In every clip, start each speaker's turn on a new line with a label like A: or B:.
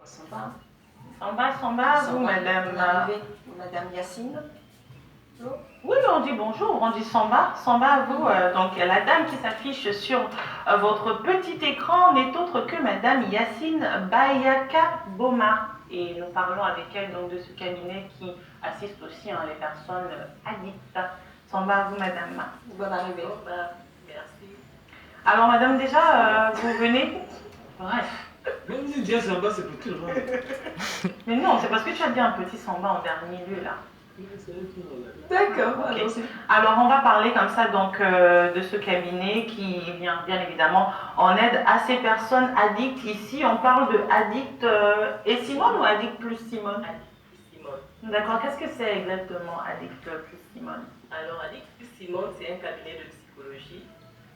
A: Samba.
B: Samba, vous, madame.
A: Madame Yacine.
B: Oui, on dit bonjour, on dit Samba. Samba à vous. Donc, la dame qui s'affiche sur votre petit écran n'est autre que madame Yacine Bayaka Boma. Et nous parlons avec elle donc, de ce cabinet qui assiste aussi les personnes addictes. Samba à vous, madame.
A: Bonne arrivée.
C: Merci.
B: Alors, madame, déjà, vous venez. Bref.
D: Mais vous dites Samba, c'est pour tout le monde.
B: Mais non, c'est parce que tu as dit un petit Samba en dernier lieu, là.
A: D'accord.
B: Okay. Alors, on va parler comme ça donc de ce cabinet qui vient bien évidemment en aide à ces personnes addictes. Ici, on parle de addict et Simone ou addict plus Simone?
C: Addict plus Simone.
B: D'accord. Qu'est-ce que c'est exactement addict plus Simone?
C: Alors, addict plus Simone, c'est un cabinet de psychologie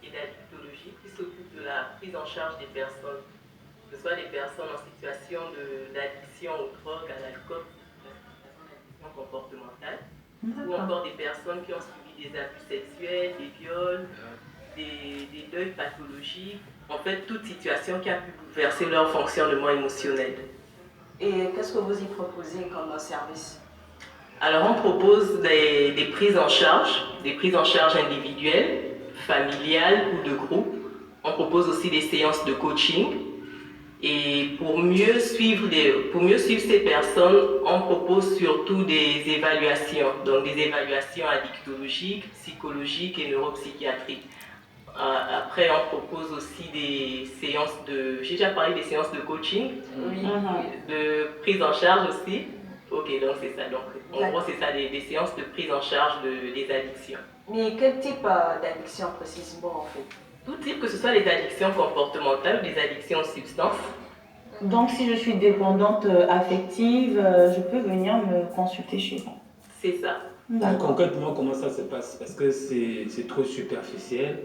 C: et d'addictologie qui s'occupe de la prise en charge des personnes, que ce soit des personnes en situation d'addiction aux drogues, à l'alcool, comportementale, ou encore des personnes qui ont subi des abus sexuels, des viols, des deuils pathologiques, en fait toute situation qui a pu bouleverser leur fonctionnement émotionnel.
A: Et qu'est-ce que vous y proposez comme service?
C: Alors on propose des prises en charge individuelles, familiales ou de groupe. On propose aussi des séances de coaching. Et pour mieux suivre ces personnes, on propose surtout des évaluations, donc des évaluations addictologiques, psychologiques et neuropsychiatriques. Après, on propose aussi des séances j'ai déjà parlé des séances de coaching,
A: oui.
C: De prise en charge aussi. Ok, donc c'est ça. Donc, en gros, c'est ça, des séances de prise en charge des addictions.
A: Mais quel type d'addiction précisément en fait?
C: Tout type, que ce soit les addictions comportementales ou des addictions aux substances.
B: Donc, si je suis dépendante affective, je peux venir me consulter chez vous.
C: C'est ça.
D: Concrètement, comment ça se passe? Parce que c'est trop superficiel.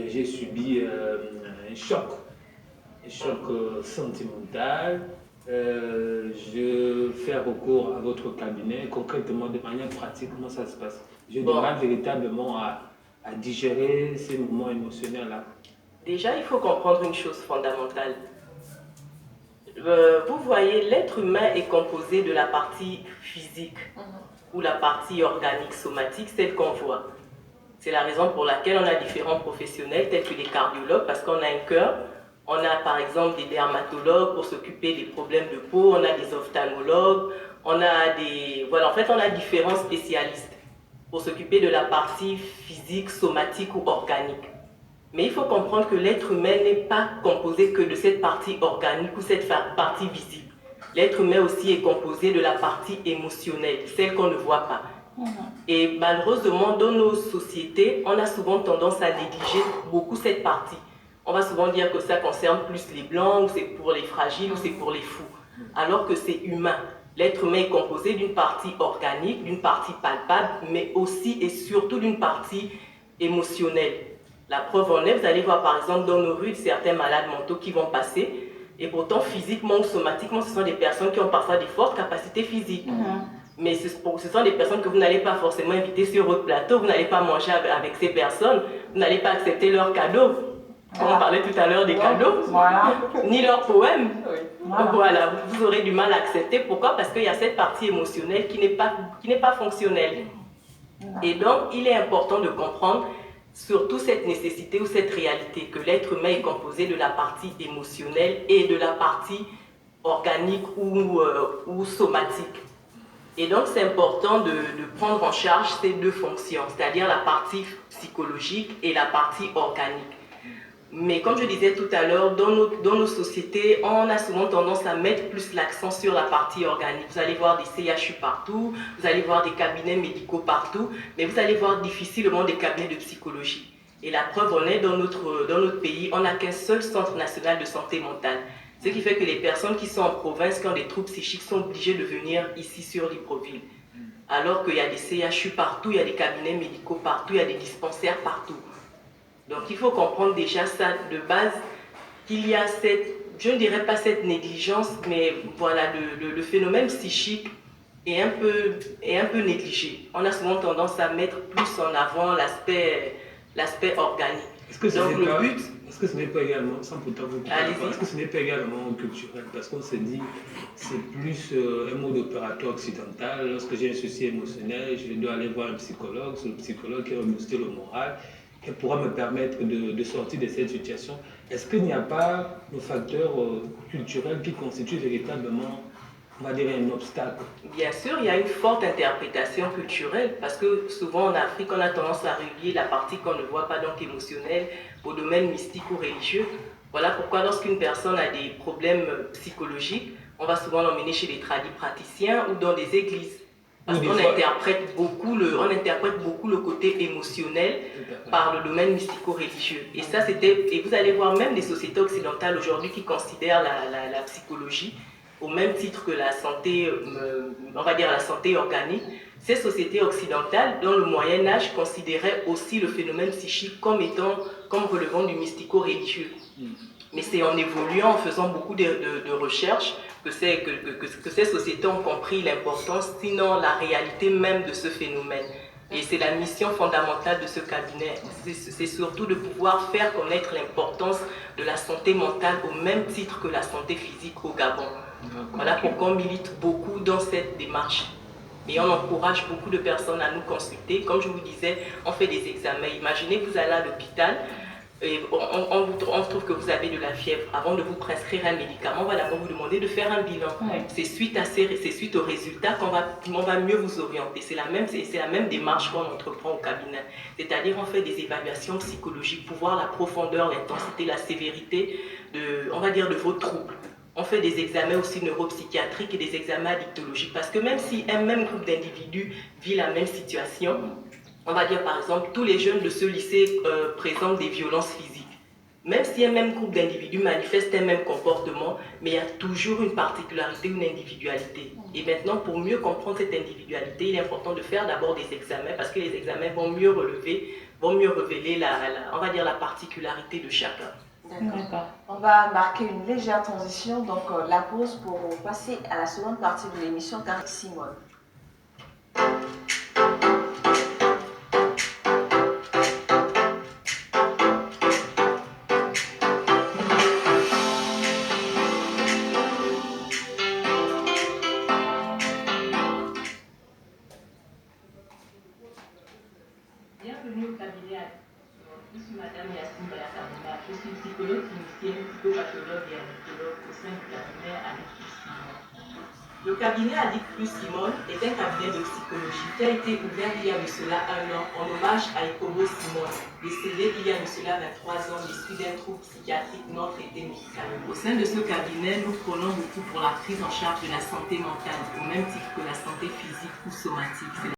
D: J'ai subi un choc sentimental. Je fais recours à votre cabinet. Concrètement, de manière pratique, comment ça se passe? Je demande véritablement à digérer ces moments émotionnels-là.
C: Déjà, il faut comprendre une chose fondamentale. Vous voyez, l'être humain est composé de la partie physique ou la partie organique, somatique, celle qu'on voit. C'est la raison pour laquelle on a différents professionnels tels que les cardiologues, parce qu'on a un cœur. On a par exemple des dermatologues pour s'occuper des problèmes de peau, on a des ophtalmologues, on a différents spécialistes pour s'occuper de la partie physique, somatique ou organique. Mais il faut comprendre que l'être humain n'est pas composé que de cette partie organique ou cette partie visible. L'être humain aussi est composé de la partie émotionnelle, celle qu'on ne voit pas. Et malheureusement, dans nos sociétés, on a souvent tendance à négliger beaucoup cette partie. On va souvent dire que ça concerne plus les blancs, ou c'est pour les fragiles, ou c'est pour les fous. Alors que c'est humain. L'être humain est composé d'une partie organique, d'une partie palpable, mais aussi et surtout d'une partie émotionnelle. La preuve en est, vous allez voir par exemple dans nos rues certains malades mentaux qui vont passer, et pourtant physiquement ou somatiquement, ce sont des personnes qui ont parfois des fortes capacités physiques. Mais ce sont des personnes que vous n'allez pas forcément inviter sur votre plateau, vous n'allez pas manger avec ces personnes, vous n'allez pas accepter leurs cadeaux. On parlait tout à l'heure des cadeaux, ni leurs poèmes. Voilà, vous aurez du mal à accepter. Pourquoi? Parce qu'il y a cette partie émotionnelle qui n'est pas fonctionnelle. Et donc, il est important de comprendre surtout cette nécessité ou cette réalité que l'être humain est composé de la partie émotionnelle et de la partie organique ou somatique. Et donc, c'est important de prendre en charge ces deux fonctions, c'est-à-dire la partie psychologique et la partie organique. Mais comme je disais tout à l'heure, dans nos sociétés, on a souvent tendance à mettre plus l'accent sur la partie organique. Vous allez voir des CHU partout, vous allez voir des cabinets médicaux partout, mais vous allez voir difficilement des cabinets de psychologie. Et la preuve en est, dans notre pays, on n'a qu'un seul centre national de santé mentale. Ce qui fait que les personnes qui sont en province, qui ont des troubles psychiques, sont obligées de venir ici sur Libreville. Alors qu'il y a des CHU partout, il y a des cabinets médicaux partout, il y a des dispensaires partout. Donc il faut comprendre déjà ça de base, qu'il y a je ne dirais pas cette négligence, mais voilà, le phénomène psychique est un peu négligé. On a souvent tendance à mettre plus en avant l'aspect organique.
D: Est-ce que
C: donc le but...
D: Est-ce que ce n'est pas également, sans pourtant vous couper,
C: Allez-y.
D: est-ce que ce n'est pas également culturel? Parce qu'on se dit, c'est plus un mode opératoire occidental. Lorsque j'ai un souci émotionnel, je dois aller voir un psychologue. C'est le psychologue qui va me booster le moral, qui pourra me permettre de sortir de cette situation. Est-ce qu'il n'y a pas le facteur culturel qui constitue véritablement, on va dire, un obstacle?
C: Bien sûr, il y a une forte interprétation culturelle parce que souvent en Afrique, on a tendance à relier la partie qu'on ne voit pas, donc émotionnelle, au domaine mystique ou religieux. Voilà pourquoi lorsqu'une personne a des problèmes psychologiques, on va souvent l'emmener chez des praticiens ou dans des églises. Parce qu'on interprète beaucoup le côté émotionnel par le domaine mystico-religieux. Et ça, et vous allez voir même les sociétés occidentales aujourd'hui qui considèrent la psychologie au même titre que la santé, on va dire la santé organique. Ces sociétés occidentales, dans le Moyen-Âge, considéraient aussi le phénomène psychique comme relevant du mystico-religieux. Mais c'est en évoluant, en faisant beaucoup de recherches, que ces sociétés ont compris l'importance, sinon la réalité même de ce phénomène. Et c'est la mission fondamentale de ce cabinet. C'est surtout de pouvoir faire connaître l'importance de la santé mentale au même titre que la santé physique au Gabon. Voilà pourquoi on milite beaucoup dans cette démarche. Et on encourage beaucoup de personnes à nous consulter. Comme je vous disais, on fait des examens. Imaginez que vous allez à l'hôpital et on trouve que vous avez de la fièvre. Avant de vous prescrire un médicament, on va d'abord vous demander de faire un bilan. C'est suite aux résultats qu'on va mieux vous orienter. C'est la même démarche qu'on entreprend au cabinet. C'est-à-dire on fait des évaluations psychologiques pour voir la profondeur, l'intensité, la sévérité de vos troubles. On fait des examens aussi neuropsychiatriques et des examens addictologiques parce que même si un même groupe d'individus vit la même situation, on va dire par exemple tous les jeunes de ce lycée présentent des violences physiques. Même si un même groupe d'individus manifeste un même comportement, mais il y a toujours une particularité, une individualité. Et maintenant, pour mieux comprendre cette individualité, il est important de faire d'abord des examens parce que les examens vont mieux révéler on va dire la particularité de chacun.
A: D'accord. On va marquer une légère transition, donc la pause pour passer à la seconde partie de l'émission avec Simone.
B: Bienvenue au cabinet. Je suis Madame Yassine Bayaka Bouma. Je suis psychologue clinicienne, psychopathologue et addictologue au sein du cabinet Addictus Simone.
C: Le cabinet Addictus Simone est un cabinet de psychologie qui a été ouvert il y a de cela 1 an en hommage à Ekobo Simone, décédé il y a de cela 23 ans des suites d'un trouble psychiatrique non traité médicalement. Au sein de ce cabinet, nous prenons beaucoup pour la prise en charge de la santé mentale, au même titre que la santé physique ou somatique.